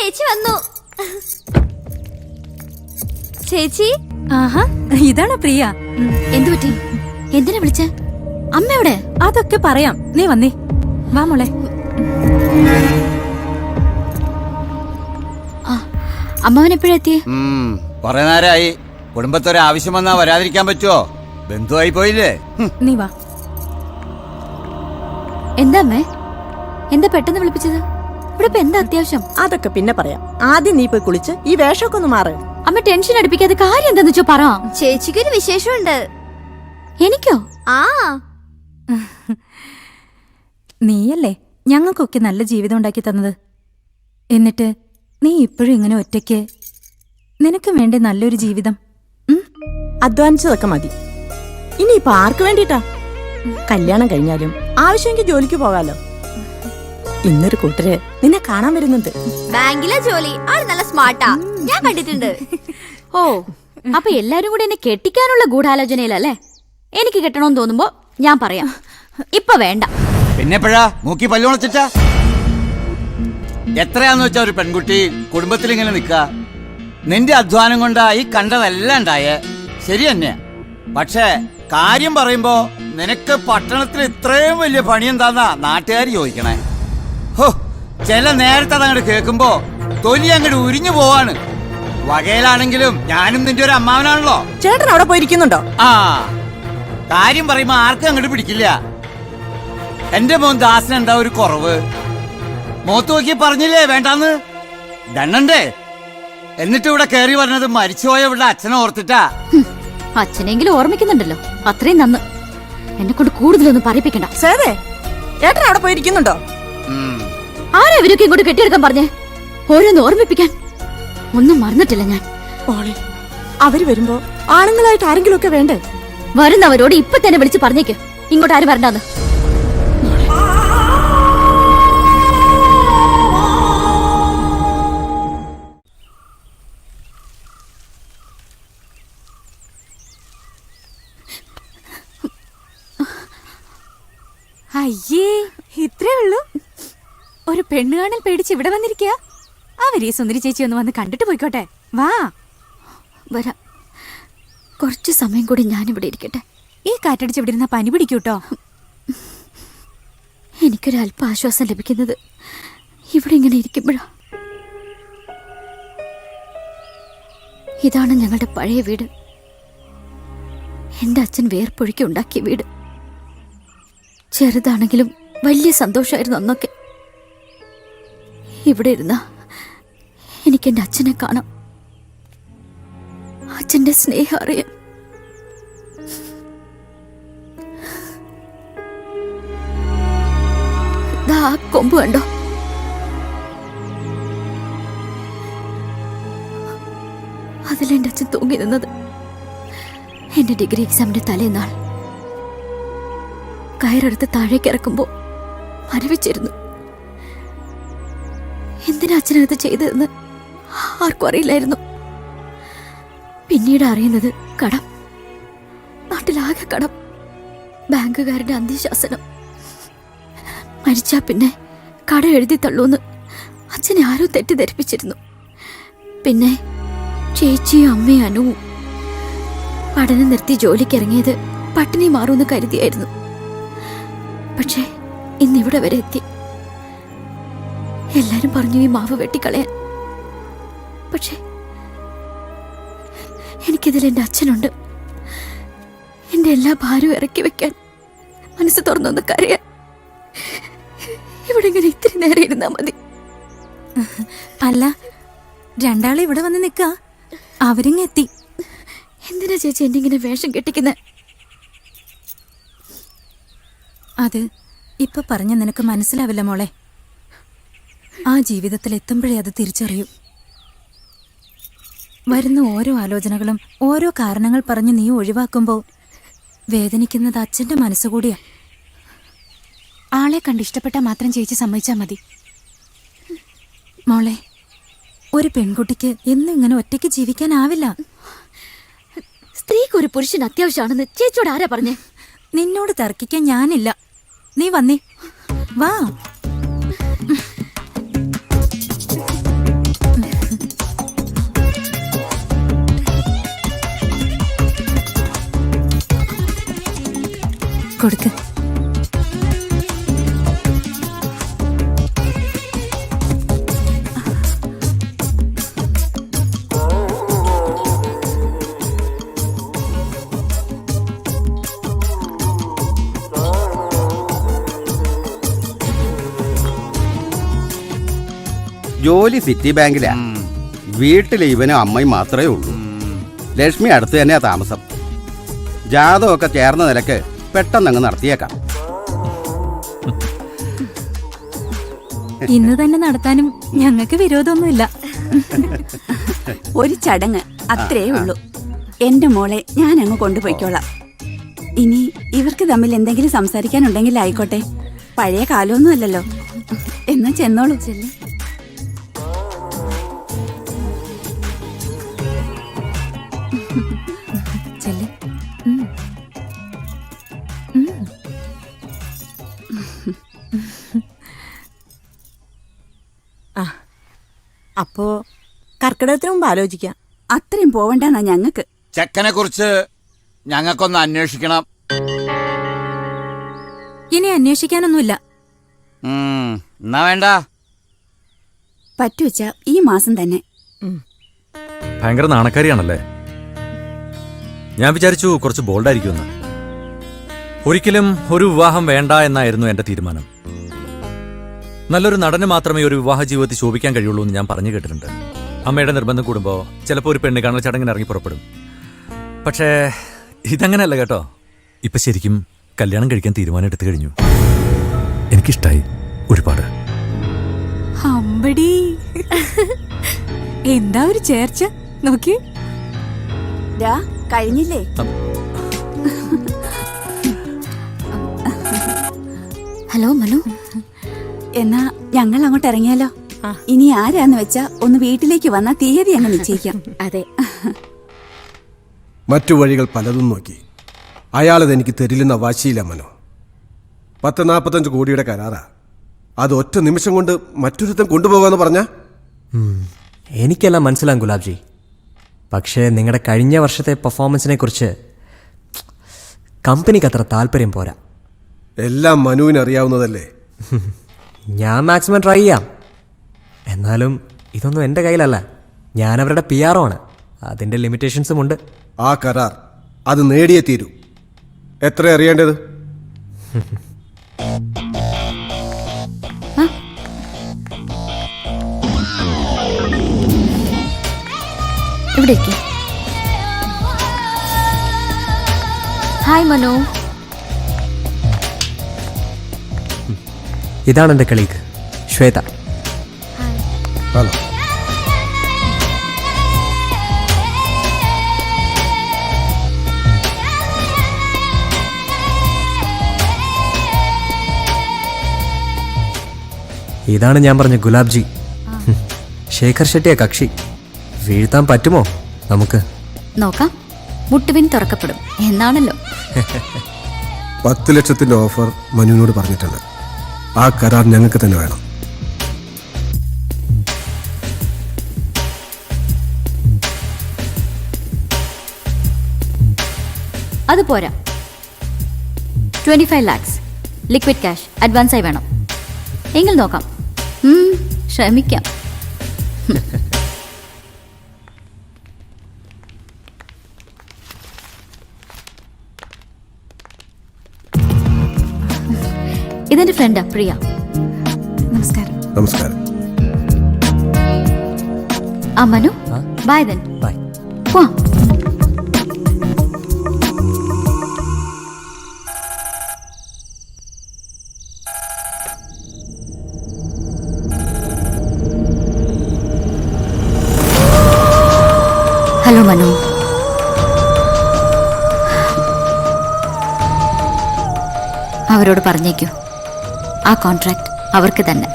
ചേച്ചി വന്നു. ചേച്ചി. ആഹാ, ഇതാണോ പ്രിയ? എന്തു പറ്റി? എന്തിനാ വിളിച്ചേ? അമ്മ എവിടെ? അതൊക്കെ പറയാം, നീ വന്നേ. വാ മോളെ. അമ്മാവൻ എപ്പോഴെത്തിയേ? കൊറേ നേരമായി. കുടുംബത്തൊരു ആവശ്യം വന്നാ വരാതിരിക്കാൻ പറ്റുമോ? ബന്ധുവായി പോയില്ലേ? നീ വാ. എന്താ അമ്മേ, എന്താ പെട്ടെന്ന് വിളിപ്പിച്ചത്? ഇവിടെ ഇപ്പൊ എന്താ അത്യാവശ്യം? അതൊക്കെ പിന്നെ പറയാം. ആദ്യം നീ പോയി കുളിച്ച് ഈ വേഷമൊക്കെ ഒന്ന് മാറ്. അമ്മ ടെൻഷൻ അടുപ്പിക്കാതെ കാര്യം എന്താന്ന് വെച്ചോ പറ. ചേച്ചിക്കൊരു വിശേഷമുണ്ട്. എനിക്കോ? ആ, നീയല്ലേ ഞങ്ങൾക്കൊക്കെ നല്ല ജീവിതം ഉണ്ടാക്കി തന്നത്. എന്നിട്ട് നീ ഇപ്പോഴും ഇങ്ങനെ ഒറ്റയ്ക്ക്. നിനക്ക് വേണ്ടി നല്ലൊരു ജീവിതം. അധ്വാനിച്ചതൊക്കെ മതി. ഇനിയിപ്പൊ ആർക്ക് വേണ്ടിട്ടാ? കല്യാണം കഴിഞ്ഞാലും ആവശ്യമെങ്കിൽ ജോലിക്ക് പോകാലോ. ഇന്നൊരു കൂട്ടര് നിന്നെ കാണാൻ വരുന്നുണ്ട്. ബാങ്കിലെ ജോലി. ആള് നല്ല സ്മാർട്ടാ, ഞാൻ കണ്ടിട്ടുണ്ട്. ഓ, അപ്പൊ എല്ലാരും കൂടി എന്നെ കെട്ടിക്കാനുള്ള ഗൂഢാലോചനയിലല്ലേ? എനിക്ക് കെട്ടണമെന്ന് തോന്നുമ്പോ ഞാൻ പറയാം, ഇപ്പൊ വേണ്ട. പിന്നെപ്പോഴാ മൂക്കി പല്ലുണച്ചിട്ടാ? എത്രയാന്ന് വെച്ചാ ഒരു പെൺകുട്ടി കുടുംബത്തിൽ ഇങ്ങനെ നിക്ക? നിന്റെ അധ്വാനം കൊണ്ടാ ഈ കണ്ടതെല്ലാം ഉണ്ടായേ, ശരി തന്നെയാ. പക്ഷേ കാര്യം പറയുമ്പോ നിനക്ക് പട്ടണത്തിൽ ഇത്രയും വലിയ പണി എന്താന്നാ നാട്ടുകാർ ചോദിക്കണേ. ഹോ, ചില നേരത്തെ അതങ്ങോട്ട് കേൾക്കുമ്പോ തൊലി അങ്ങോട്ട് ഉരിഞ്ഞു പോവാണ്. വകയിലാണെങ്കിലും ഞാനും നിന്റെ ഒരു അമ്മാവനാണല്ലോ. ചേട്ടൻ അവിടെ പോയിരിക്കുന്നുണ്ടോ? ആ, കാര്യം പറയുമ്പോ ആർക്കും അങ്ങോട്ട് പിടിക്കില്ല. എന്റെ മോൻ ദാസന് എന്താ ഒരു കുറവ്? മോത്ത് നോക്കി പറഞ്ഞില്ലേ വേണ്ടാന്ന്? ദണ്ണണ്ടേ? എന്നിട്ട് ഇവിടെ കയറി പറഞ്ഞത് മരിച്ചുപോയ ഇവിടെ അച്ഛനെ ഓർത്തിട്ടാ. അച്ഛനെങ്കിലും ഓർമ്മിക്കുന്നുണ്ടല്ലോ, അത്രയും നന്ന്. എന്നെ കൊണ്ട് കൂടുതലൊന്നും പറയിപ്പിക്കണ്ട. സേതേ, ചേട്ടൻ അവിടെ പോയിരിക്കുന്നുണ്ടോ? ആരാ ഇവരൊക്കെ ഇങ്ങോട്ട് കെട്ടിയെടുക്കാൻ പറഞ്ഞേ? ഓരോന്ന് ഓർമ്മിപ്പിക്കാൻ ഒന്നും മറന്നിട്ടില്ല ഞാൻ. അവര് വരുമ്പോ ആണുങ്ങളായിട്ട് ആരെങ്കിലും ഒക്കെ വേണ്ടേ? വരുന്നവരോട് ഇപ്പൊ തന്നെ വിളിച്ച് പറഞ്ഞേക്ക് ഇങ്ങോട്ട് ആരും വരണ്ടാന്ന്. അയ്യേ, ഇത്രേ ഉള്ളൂ? ഒരു പെണ്ണുകാണൽ പേടിച്ച് ഇവിടെ വന്നിരിക്കുക. അവരീ സുന്ദരി ചേച്ചി ഒന്ന് വന്ന് കണ്ടിട്ട് പോയിക്കോട്ടെ. വാ. വരാം, കുറച്ച് സമയം കൂടി ഞാനിവിടെ ഇരിക്കട്ടെ. ഈ കാറ്റടിച്ച് ഇവിടെ ഇരുന്ന പനി പിടിക്കൂട്ടോ. എനിക്കൊരല്പം ആശ്വാസം ലഭിക്കുന്നത് ഇവിടെ ഇങ്ങനെ ഇരിക്കുമ്പോഴാ. ഇതാണ് ഞങ്ങളുടെ പഴയ വീട്. എന്റെ അച്ഛൻ വേർപ്പൊഴുക്കി ഉണ്ടാക്കിയ വീട്. ചെറുതാണെങ്കിലും വലിയ സന്തോഷമായിരുന്നു അന്നൊക്കെ. ഇവിടെ ഇരുന്ന എനിക്ക് എന്റെ അച്ഛനെ കാണാം, അച്ഛന്റെ സ്നേഹം അറിയാം. ആ കൊമ്പ് കണ്ടോ? അതിലെന്റെ അച്ഛൻ തൂങ്ങി നിന്നത്. എന്റെ ഡിഗ്രി എക്സാമിന്റെ തലേന്നാൾ കയറെടുത്ത് താഴേക്ക് ഇറക്കുമ്പോ മരവിച്ചിരുന്നു. എന്തിനാ അച്ഛനത് ചെയ്തതെന്ന് ആർക്കും അറിയില്ലായിരുന്നു. പിന്നീട് അറിയുന്നത് കടം, നാട്ടിലാകെ കടം, ബാങ്കുകാരുടെ അന്ത്യശാസനം. മരിച്ചാ പിന്നെ കട എഴുതി തള്ളൂന്ന് അച്ഛനെ ആരോ തെറ്റിദ്ധരിപ്പിച്ചിരുന്നു. പിന്നെ ചേച്ചിയും അമ്മയും അനുവും പഠനം നിർത്തി ജോലിക്കിറങ്ങിയത് പട്ടിണി മാറൂന്ന് കരുതിയായിരുന്നു. പക്ഷേ ഇന്നിവിടെ വരെ എത്തി. എല്ലാരും പറഞ്ഞു ഈ മാവ് വെട്ടിക്കളയാൻ. പക്ഷേ എനിക്കിതിൽ എന്റെ അച്ഛനുണ്ട്. എന്റെ എല്ലാ ഭാരവും ഇറക്കി വെക്കാൻ, മനസ്സ് തുറന്നൊന്ന് കരയാൻ. ഇവിടെ ഇങ്ങനെ ഇത്തിരി നേരം ഇരുന്നാ മതി. അല്ല, രണ്ടാളെ ഇവിടെ വന്ന് നിക്ക, അവരിങ്ങെത്തി. എന്തിനാ ചേച്ചി എന്നെ ഇങ്ങനെ വേഷം കെട്ടിക്കുന്നത്? അത് ഇപ്പൊ പറഞ്ഞ നിനക്ക് മനസ്സിലാവില്ല മോളെ. ആ ജീവിതത്തിൽ എത്തുമ്പോഴേ അത് തിരിച്ചറിയൂ. വരുന്ന ഓരോ ആലോചനകളും ഓരോ കാരണങ്ങൾ പറഞ്ഞ് നീ ഒഴിവാക്കുമ്പോൾ വേദനിക്കുന്നത് അച്ഛന്റെ മനസ്സുകൂടിയാ. ആളെ കണ്ടിഷ്ടപ്പെട്ടാൽ മാത്രം ചേച്ചി സമ്മതിച്ചാൽ മതി മോളെ. ഒരു പെൺകുട്ടിക്ക് എന്നും ഇങ്ങനെ ഒറ്റയ്ക്ക് ജീവിക്കാനാവില്ല. സ്ത്രീക്ക് ഒരു പുരുഷൻ അത്യാവശ്യമാണെന്ന് ചേച്ചിയോട് ആരാ പറഞ്ഞേ? നിന്നോട് തർക്കിക്കാൻ ഞാനില്ല. നീ വന്നേ, വാ. കൊടുക്ക്. ജോലി സിറ്റി ബാങ്കിലാ. വീട്ടിൽ ഇവനും അമ്മയും മാത്രമേ ഉള്ളൂ. ലക്ഷ്മി അടുത്ത് തന്നെയാ താമസം. ജാതകമൊക്കെ ചേർന്ന നിലക്ക് പെട്ടെന്നങ്ങ് നടത്തിയേക്കാം. ഇന്ന് തന്നെ നടത്താനും ഞങ്ങൾക്ക് വിരോധമൊന്നുമില്ല. ഒരു ചടങ്ങ് അത്രേ ഉള്ളൂ. എന്റെ മോളെ ഞാൻ അങ്ങ് കൊണ്ടുപോയിക്കോളാം. ഇനി ഇവർക്ക് തമ്മിൽ എന്തെങ്കിലും സംസാരിക്കാനുണ്ടെങ്കിൽ ആയിക്കോട്ടെ. പഴയ കാലമൊന്നും അല്ലല്ലോ. എന്നാ ചെന്നോളൂ. ചെല്ല്. അപ്പോ കർക്കിടകത്തിന് മുമ്പ് ആലോചിക്കാം. അത്രയും പോവണ്ടെന്നാ ഞങ്ങക്ക്. ചെക്കനെ കുറിച്ച് ഞങ്ങൾക്കൊന്ന് അന്വേഷിക്കണം. ഇനി അന്വേഷിക്കാനൊന്നുമില്ല. എന്നാ വേണ്ട. പറ്റുവച്ച ഈ മാസം തന്നെ. ഭയങ്കര നാണക്കാരിയാണല്ലേ? ഞാൻ വിചാരിച്ചു കുറച്ച് ബോൾഡായിരിക്കുമെന്ന്. ഒരിക്കലും ഒരു വിവാഹം വേണ്ട എന്നായിരുന്നു എന്റെ തീരുമാനം. നല്ലൊരു നടന് മാത്രമേ ഒരു വിവാഹ ജീവിതത്തിൽ ശോഭിക്കാൻ കഴിയുള്ളൂ എന്ന് ഞാൻ പറഞ്ഞു കേട്ടിട്ടുണ്ട്. അമ്മയുടെ നിർബന്ധം കൂടുമ്പോൾ ചിലപ്പോൾ ഒരു പെണ്ണ് കാണൽ ചടങ്ങിന് ഇറങ്ങി പുറപ്പെടും. പക്ഷേ ഇതങ്ങനെയല്ല കേട്ടോ. ഇപ്പൊ ശരിക്കും കല്യാണം കഴിക്കാൻ തീരുമാനം എടുത്തു കഴിഞ്ഞു. എനിക്കിഷ്ടായി ഒരുപാട്. അമ്പടി, എന്താ ഒരു ചേർച്ച നോക്കി. കഴിഞ്ഞില്ലേ? ഹലോ മനു. എന്നാ ഞങ്ങൾ അങ്ങോട്ട് ഇറങ്ങിയാലോ? ഇനി ആരാന്ന് വെച്ചാ ഒന്ന് വീട്ടിലേക്ക് വന്നാ തീയതി അങ്ങ് നിശ്ചയിക്കാം. അതെ. മറ്റു വഴികൾ പലതും നോക്കി. അയാളത് എനിക്ക് തരില്ലെന്ന വാശിയില്ല മനോ. 10-45 കോടിയുടെ കരാറാ. അത് ഒറ്റ നിമിഷം കൊണ്ട് മറ്റൊരുത്തം കൊണ്ടുപോകാന്ന് പറഞ്ഞ. എനിക്കെല്ലാം മനസ്സിലാകും ഗുലാബ്ജി. പക്ഷേ നിങ്ങളുടെ കഴിഞ്ഞ വർഷത്തെ പെർഫോമൻസിനെ കുറിച്ച് കമ്പനിക്ക് അത്ര താല്പര്യം പോരാ. എല്ലാം മനുവിന് അറിയാവുന്നതല്ലേ. ഞാൻ മാക്സിമം ട്രൈ ചെയ്യാം. എന്നാലും ഇതൊന്നും എൻ്റെ കയ്യിലല്ല. ഞാൻ അവരുടെ PR ആണ്. അതിൻ്റെ ലിമിറ്റേഷൻസും ഉണ്ട്. ആ കരാർ അത് നേടിയേ തീരൂ. എത്ര അറിയേണ്ടത്? ഇവിടെ ഹായ് മനു. ഇതാണ് എൻ്റെ കളീഗ് ശ്വേത. ഹലോ. ഇതാണ് ഞാൻ പറഞ്ഞ ഗുലാബ്ജി. ശേഖർ ഷെട്ടിയ കക്ഷി. വീഴ്ത്താൻ പറ്റുമോ നമുക്ക്? നോക്കാം. മുട്ടുവിൻ തുറക്കപ്പെടും എന്നാണല്ലോ. 10 ലക്ഷത്തിന്റെ ഓഫർ മനുവിനോട് പറഞ്ഞിട്ടുണ്ട്. ആ കരാർ ഞങ്ങൾക്ക് തന്നെ വേണം. അത് പോരാ. 25 lakhs ലിക്വിഡ് ക്യാഷ് അഡ്വാൻസായി വേണം. എങ്കിൽ നോക്കാം. ശ്രമിക്കാം. ഇതെന്റെ ഫ്രണ്ടാ പ്രിയ. നമസ്കാരം. നമസ്കാരം. ആ മനു, ബൈ ദെൻ. ബൈ. പോവാം. ഹലോ മനു. അവരോട് പറഞ്ഞേക്കൂ, ആ കോൺട്രാക്ട് അവർക്ക് തന്നെ.